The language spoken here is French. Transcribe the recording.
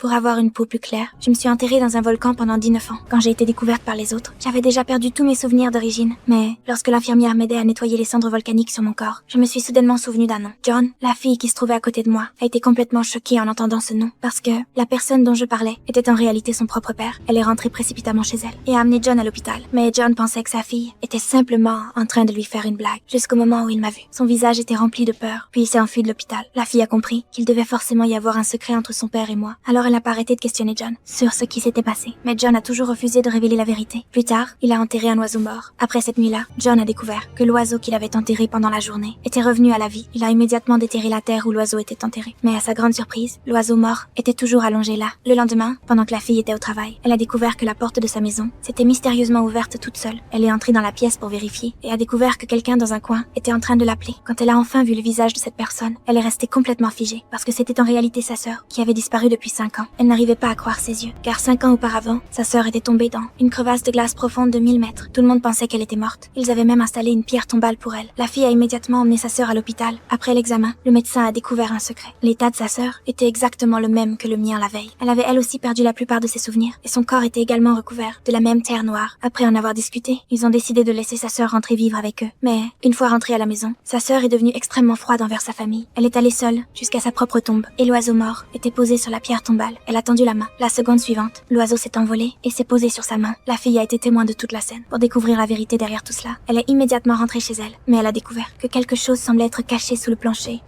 pour avoir une peau plus claire. Je me suis enterrée dans un volcan pendant 19 ans. Quand j'ai été découverte par les autres, j'avais déjà perdu tous mes souvenirs d'origine. Mais lorsque l'infirmière m'aidait à nettoyer les cendres volcaniques sur mon corps, je me suis soudainement souvenue d'un nom. John, la fille qui se trouvait à côté de moi, a été complètement choquée en entendant ce nom parce que la personne dont je parlais était en réalité son propre père. Elle est rentrée précipitamment chez elle et a amené John à l'hôpital. Mais John pensait que sa fille était simplement en train de lui faire une blague jusqu'au moment où il m'a vu. Son visage était rempli de peur, puis il s'est enfui de l'hôpital. La fille a compris qu'il devait forcément y avoir un secret entre son père et moi. Alors elle n'a pas arrêté de questionner John sur ce qui s'était passé. Mais John a toujours refusé de révéler la vérité. Plus tard, il a enterré un oiseau mort. Après cette nuit-là, John a découvert que l'oiseau qu'il avait enterré pendant la journée était revenu à la vie. Il a immédiatement déterré la terre où l'oiseau était enterré. Mais à sa grande surprise, l'oiseau mort était toujours allongé là. Le lendemain, pendant que la fille était au travail, elle a découvert que la porte de sa maison s'était mystérieusement ouverte toute seule. Elle est entrée dans la pièce pour vérifier et a découvert que quelqu'un dans un coin était en train de l'appeler. Quand elle a enfin vu le visage de cette personne, elle est restée complètement figée parce que c'était en réalité sa sœur qui avait disparu depuis 5 ans. Elle n'arrivait pas à croire ses yeux, car 5 ans auparavant, sa sœur était tombée dans une crevasse de glace profonde de 1000 mètres. Tout le monde pensait qu'elle était morte. Ils avaient même installé une pierre tombale pour elle. La fille a immédiatement emmené sa sœur à l'hôpital. Après l'examen, le médecin a découvert un secret. L'état de sa sœur était exactement le même que le mien la veille. Elle avait elle aussi perdu la plupart de ses souvenirs et son corps était également recouvert de la même terre noire. Après en avoir discuté, ils ont décidé de laisser sa sœur rentrer vivre avec eux. Mais une fois rentrée à la maison, sa sœur est devenue extrêmement froide envers sa famille. Elle est allée seule jusqu'à sa propre tombe et l'oiseau mort était posé sur la pierre tombale. Elle a tendu la main. La seconde suivante, l'oiseau s'est envolé et s'est posé sur sa main. La fille a été témoin de toute la scène. Pour découvrir la vérité derrière tout cela, elle est immédiatement rentrée chez elle, mais elle a découvert que quelque chose semblait être caché sous le plancher.